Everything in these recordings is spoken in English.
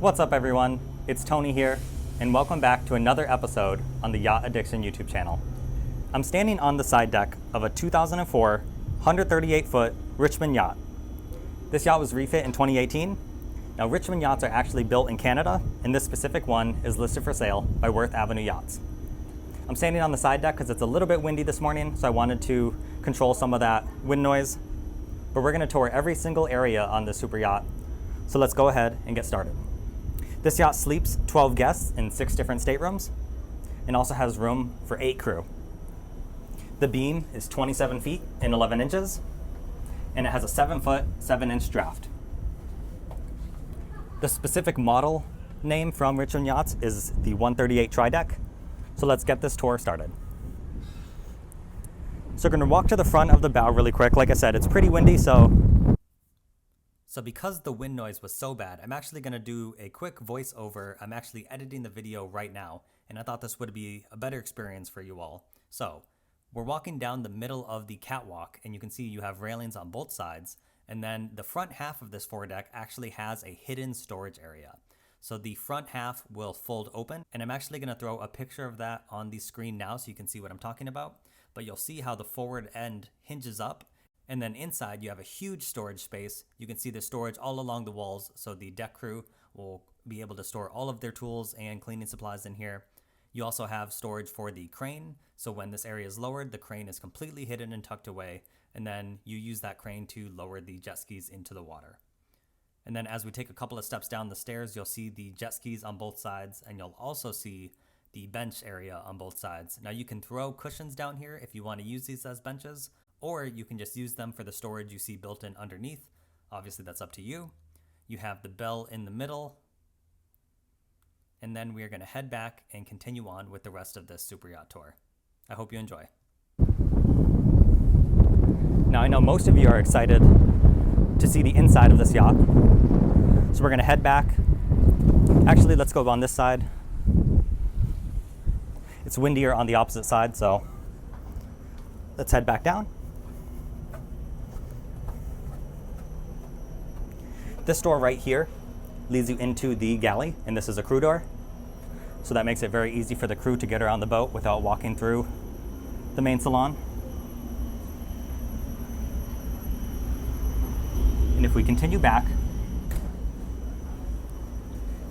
What's up everyone, it's Tony here, and welcome back to another episode on the Yacht Addiction YouTube channel. I'm standing on the side deck of a 2004 138-foot Richmond yacht. This yacht was refit in 2018. Now Richmond yachts are actually built in Canada, and this specific one is listed for sale by Worth Avenue Yachts. I'm standing on the side deck because it's a little bit windy this morning, so I wanted to control some of that wind noise. But we're going to tour every single area on this super yacht, so let's go ahead and get started. This yacht sleeps 12 guests in 6 different staterooms and also has room for 8 crew. The beam is 27 feet and 11 inches, and it has a 7-foot, 7-inch draft. The specific model name from Richmond Yachts is the 138 Tri-Deck. So let's get this tour started. So we're going to walk to the front of the bow really quick. Like I said, it's pretty windy, so because the wind noise was so bad, I'm actually going to do a quick voiceover. I'm actually editing the video right now, and I thought this would be a better experience for you all. So we're walking down the middle of the catwalk, and you can see you have railings on both sides, and then the front half of this foredeck actually has a hidden storage area. So the front half will fold open, and I'm actually going to throw a picture of that on the screen now so you can see what I'm talking about. But you'll see how the forward end hinges up, and then inside you have a huge storage space. You can see the storage all along the walls, so the deck crew will be able to store all of their tools and cleaning supplies in here. You also have storage for the crane, so when this area is lowered, the crane is completely hidden and tucked away, and then you use that crane to lower the jet skis into the water. And then as we take a couple of steps down the stairs, you'll see the jet skis on both sides, and you'll also see the bench area on both sides. Now you can throw cushions down here if you want to use these as benches, or you can just use them for the storage you see built in underneath. Obviously that's up to you. You have the bell in the middle, and then we are going to head back and continue on with the rest of this super yacht tour. I hope you enjoy. Now I know most of you are excited to see the inside of this yacht, so we're going to head back. Actually, let's go on this side. It's windier on the opposite side, so let's head back down. This door right here leads you into the galley, and this is a crew door. So that makes it very easy for the crew to get around the boat without walking through the main salon. And if we continue back,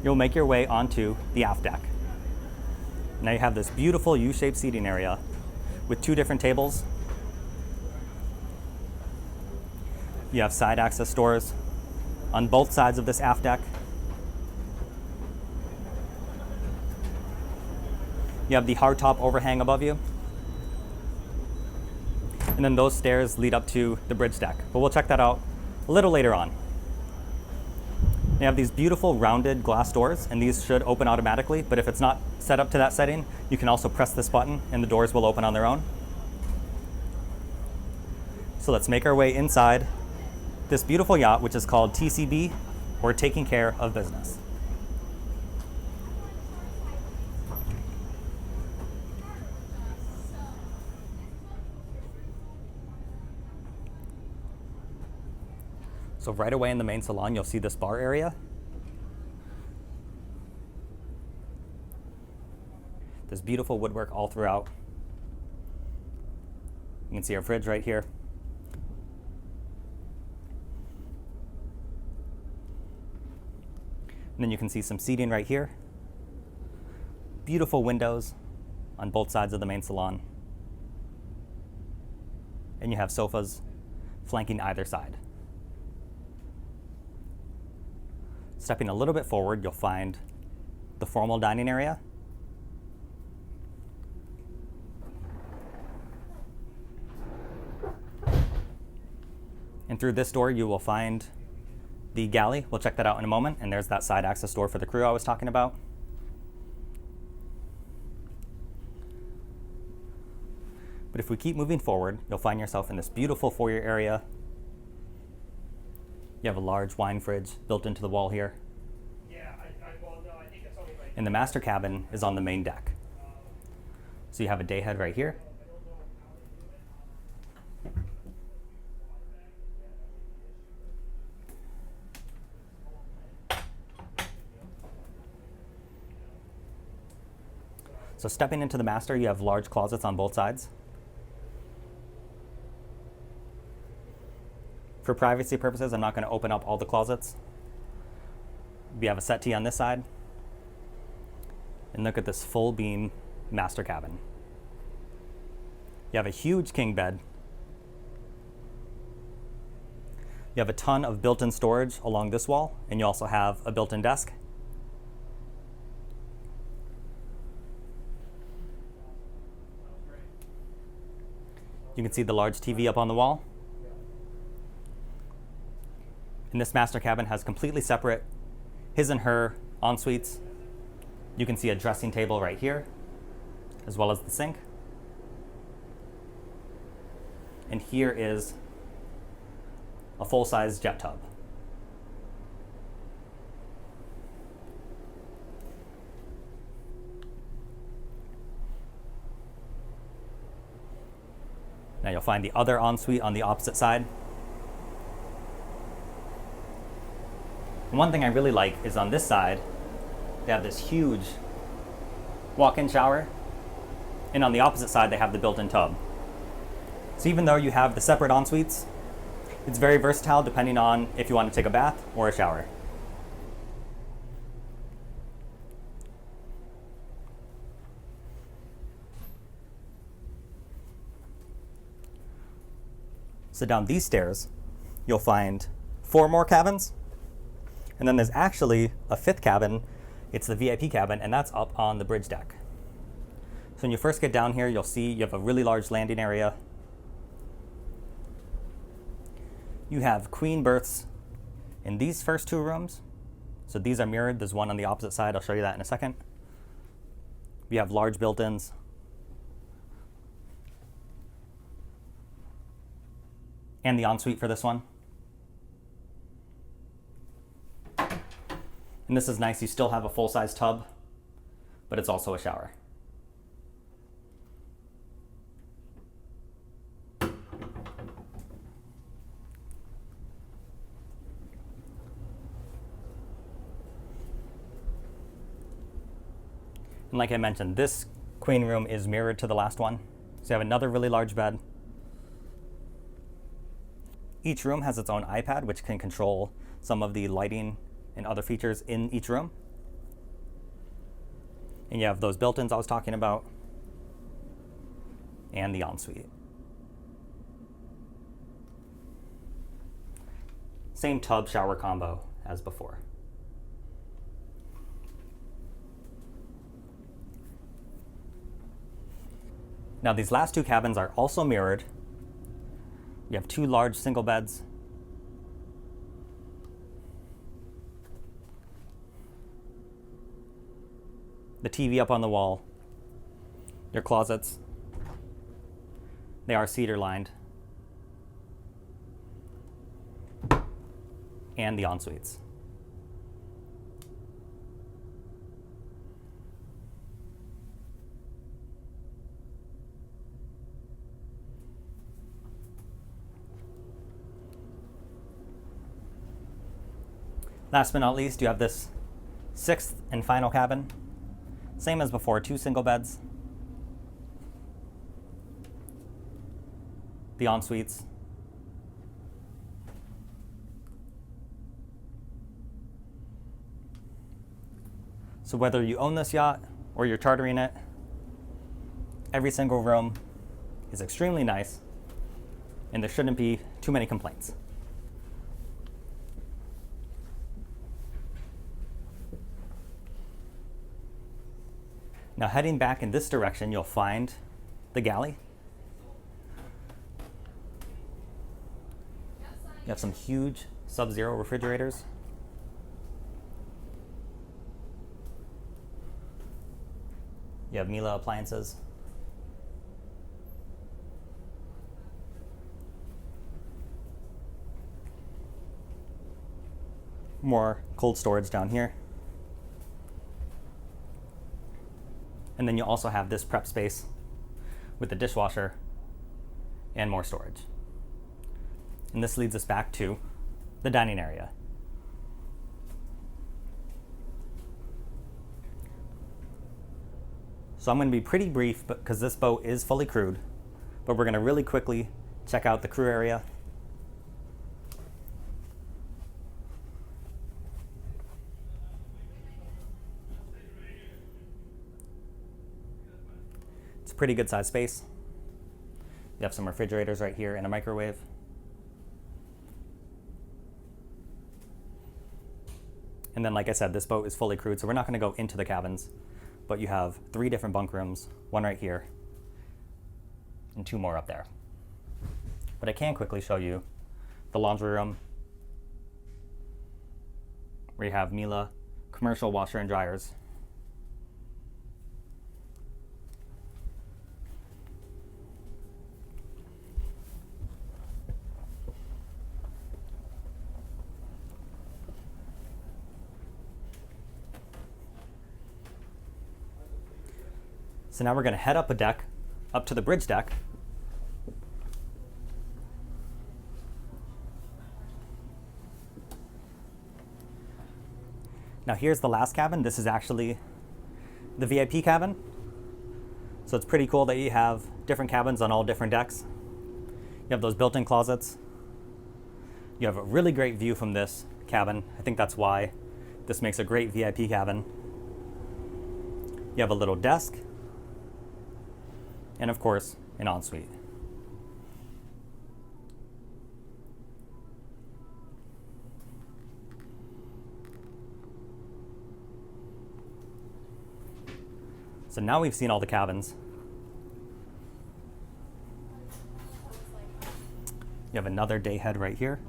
you'll make your way onto the aft deck. Now you have this beautiful U-shaped seating area with 2 different tables. You have side access doors on both sides of this aft deck. You have the hardtop overhang above you. And then those stairs lead up to the bridge deck, but we'll check that out a little later on. You have these beautiful rounded glass doors, and these should open automatically, but if it's not set up to that setting, you can also press this button and the doors will open on their own. So let's make our way inside this beautiful yacht, which is called TCB, or Taking Care of Business. So right away in the main salon, you'll see this bar area. There's beautiful woodwork all throughout. You can see our fridge right here. And then you can see some seating right here. Beautiful windows on both sides of the main salon. And you have sofas flanking either side. Stepping a little bit forward, you'll find the formal dining area. And through this door, you will find the galley. We'll check that out in a moment. And there's that side access door for the crew I was talking about. But if we keep moving forward, you'll find yourself in this beautiful foyer area. You have a large wine fridge built into the wall here. And the master cabin is on the main deck. So you have a day head right here. So stepping into the master, you have large closets on both sides. For privacy purposes, I'm not going to open up all the closets. We have a settee on this side. And look at this full beam master cabin. You have a huge king bed. You have a ton of built-in storage along this wall, and you also have a built-in desk. You can see the large TV up on the wall. And this master cabin has completely separate his and her en-suites. You can see a dressing table right here, as well as the sink. And here is a full-size jet tub. Now you'll find the other ensuite on the opposite side. And one thing I really like is on this side, they have this huge walk-in shower, and on the opposite side they have the built-in tub. So even though you have the separate en-suites, it's very versatile depending on if you want to take a bath or a shower. So down these stairs, you'll find 4 more cabins. And then there's actually a 5th cabin. It's the VIP cabin, and that's up on the bridge deck. So when you first get down here, you'll see you have a really large landing area. You have queen berths in these first 2 rooms. So these are mirrored. There's one on the opposite side. I'll show you that in a second. We have large built-ins. And the ensuite for this one. And this is nice. You still have a full-size tub, but it's also a shower. And like I mentioned, this queen room is mirrored to the last one. So you have another really large bed. Each room has its own iPad, which can control some of the lighting and other features in each room. And you have those built-ins I was talking about, and the ensuite. Same tub shower combo as before. Now these last 2 cabins are also mirrored. You have 2 large single beds. The TV up on the wall. Your closets. They are cedar lined. And the en-suites. Last but not least, you have this 6th and final cabin. Same as before, 2 single beds. The en-suites. So whether you own this yacht or you're chartering it, every single room is extremely nice, and there shouldn't be too many complaints. Now heading back in this direction, you'll find the galley. You have some huge Sub-Zero refrigerators. You have Miele appliances. More cold storage down here. And then you also have this prep space with the dishwasher and more storage. And this leads us back to the dining area. So So I'm going to be pretty brief because this boat is fully crewed, but we're going to really quickly check out the crew area. It's a pretty good sized space. You have some refrigerators right here and a microwave. And then, like I said, this boat is fully crewed, so we're not going to go into the cabins, but you have 3 different bunk rooms, 1 right here, and 2 more up there. But I can quickly show you the laundry room, where you have Miele commercial washer and dryers. So now we're going to head up a deck, up to the bridge deck. Now here's the last cabin. This is actually the VIP cabin. So it's pretty cool that you have different cabins on all different decks. You have those built-in closets. You have a really great view from this cabin. I think that's why this makes a great VIP cabin. You have a little desk. And of course, an ensuite. So now we've seen all the cabins. You have another day head right here.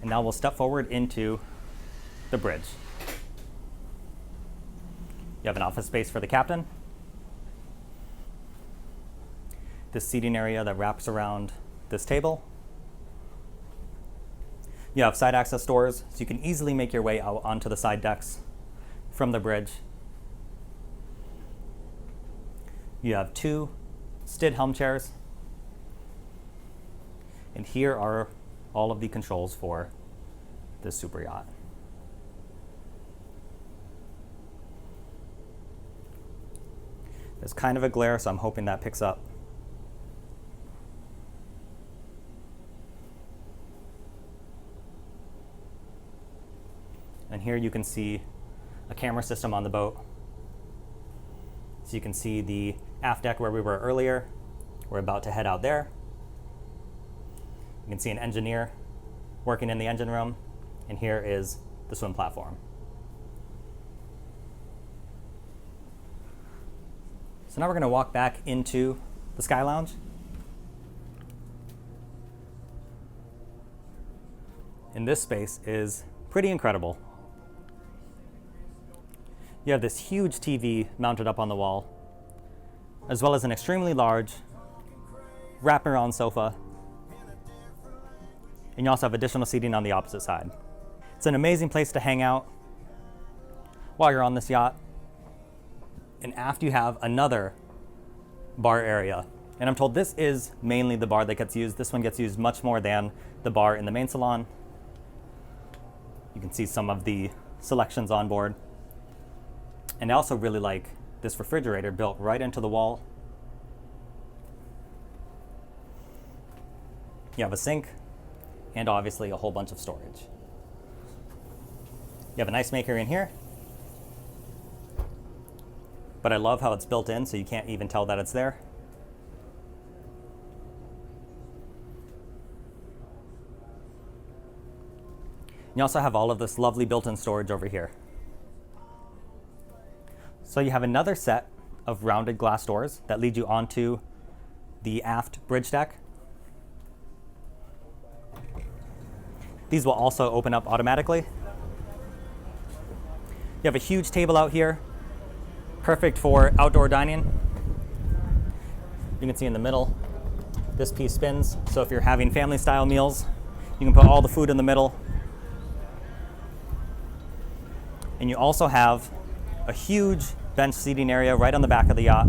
And now we'll step forward into the bridge. You have an office space for the captain. This seating area that wraps around this table. You have side access doors, so you can easily make your way out onto the side decks from the bridge. You have 2 Stid helm chairs. And here are all of the controls for this super yacht. There's kind of a glare, so I'm hoping that picks up. And here you can see a camera system on the boat. So you can see the aft deck where we were earlier. We're about to head out there. You can see an engineer working in the engine room, and here is the swim platform. So now we're going to walk back into the Skylounge. And this space is pretty incredible. You have this huge TV mounted up on the wall, as well as an extremely large wraparound sofa. And you also have additional seating on the opposite side. It's an amazing place to hang out while you're on this yacht. And aft you have another bar area. And I'm told this is mainly the bar that gets used. This one gets used much more than the bar in the main salon. You can see some of the selections on board. And I also really like this refrigerator built right into the wall. You have a sink, and obviously a whole bunch of storage. You have an ice maker in here, but I love how it's built in so you can't even tell that it's there. You also have all of this lovely built-in storage over here. So you have another set of rounded glass doors that lead you onto the aft bridge deck. These will also open up automatically. You have a huge table out here, perfect for outdoor dining. You can see in the middle, this piece spins. So if you're having family style meals, you can put all the food in the middle. And you also have a huge bench seating area right on the back of the yacht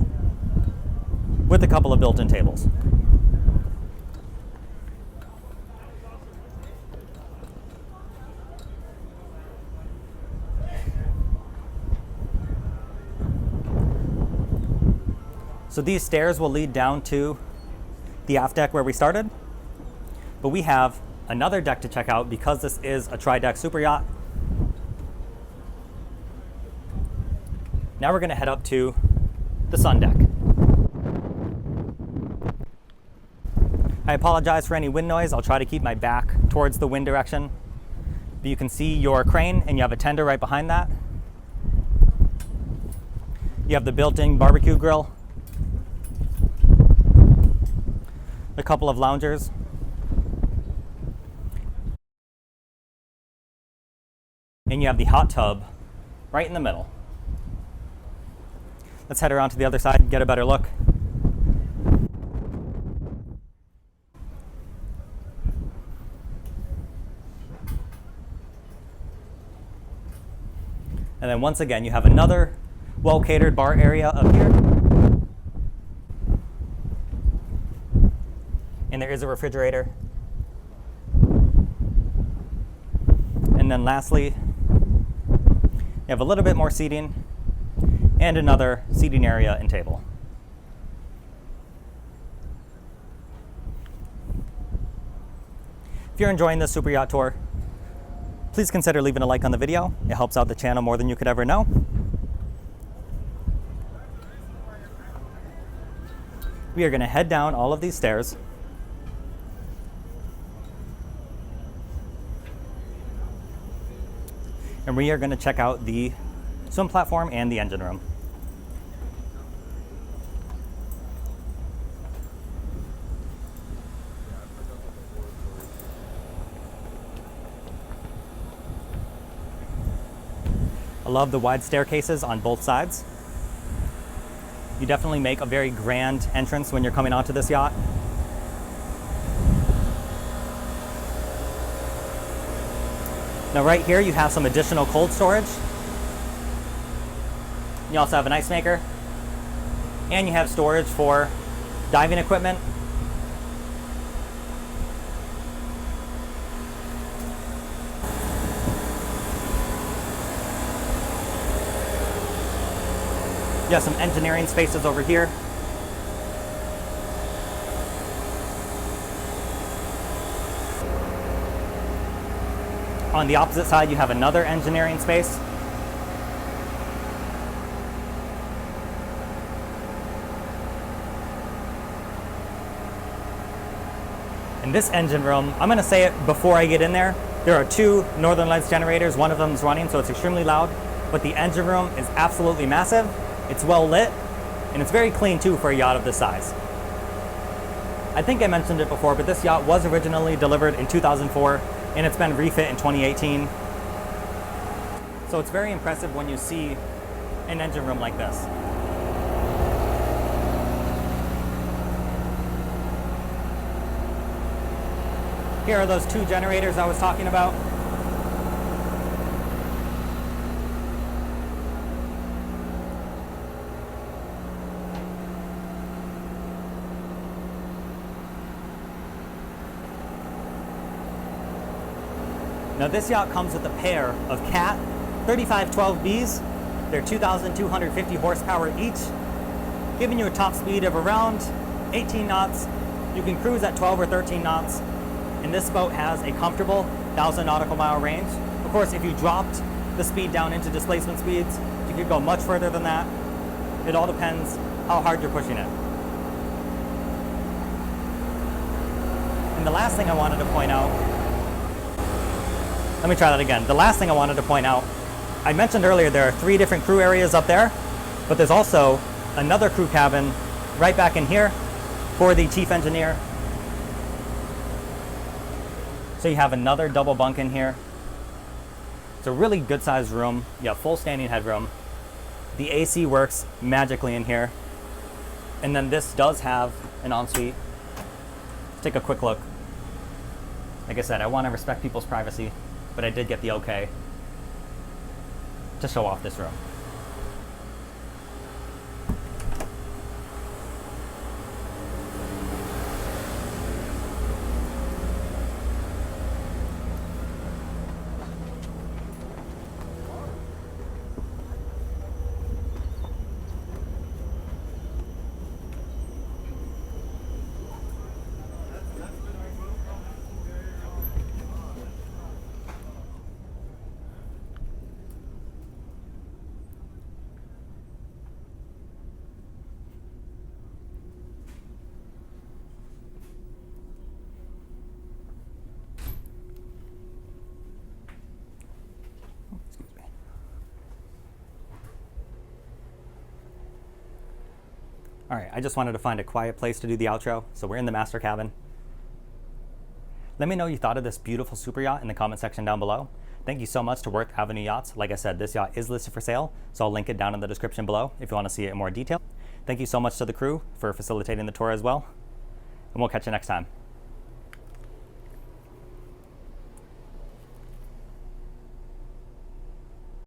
with a couple of built-in tables. So these stairs will lead down to the aft deck where we started, but we have another deck to check out because this is a Tri-Deck SuperYacht. Now we're going to head up to the Sundeck. I apologize for any wind noise. I'll try to keep my back towards the wind direction. But you can see your crane and you have a tender right behind that. You have the built-in barbecue grill, a couple of loungers, and you have the hot tub right in the middle. Let's head around to the other side and get a better look. And then once again, you have another well-catered bar area up here. And there is a refrigerator. And then lastly, you have a little bit more seating and another seating area and table. If you're enjoying this super yacht tour, please consider leaving a like on the video. It helps out the channel more than you could ever know. We are going to head down all of these stairs. And we are going to check out the swim platform and the engine room. I love the wide staircases on both sides. You definitely make a very grand entrance when you're coming onto this yacht. Now right here you have some additional cold storage. You also have an ice maker, and you have storage for diving equipment. You have some engineering spaces over here. On the opposite side, you have another engineering space. In this engine room, I'm going to say it before I get in there, there are two Northern Lights generators. One of them is running, so it's extremely loud, but the engine room is absolutely massive. It's well lit, and it's very clean too for a yacht of this size. I think I mentioned it before, but this yacht was originally delivered in 2004, and it's been refit in 2018. So it's very impressive when you see an engine room like this. Here are those two generators I was talking about. Now this yacht comes with a pair of Cat 3512Bs. They're 2,250 horsepower each, giving you a top speed of around 18 knots. You can cruise at 12 or 13 knots, and this boat has a comfortable 1,000 nautical mile range. Of course, if you dropped the speed down into displacement speeds, you could go much further than that. It all depends how hard you're pushing it. And the last thing I wanted to point out, let me try that again. The last thing I wanted to point out, I mentioned earlier there are 3 different crew areas up there, but there's also another crew cabin right back in here for the chief engineer. So you have another double bunk in here. It's a really good sized room. You have full standing headroom. The AC works magically in here. And then this does have an ensuite. Let's take a quick look. Like I said, I want to respect people's privacy, but I did get the okay to show off this room. All right, I just wanted to find a quiet place to do the outro, so we're in the master cabin. Let me know what you thought of this beautiful super yacht in the comment section down below. Thank you so much to Worth Avenue Yachts. Like I said, this yacht is listed for sale, so I'll link it down in the description below if you want to see it in more detail. Thank you so much to the crew for facilitating the tour as well, and we'll catch you next time.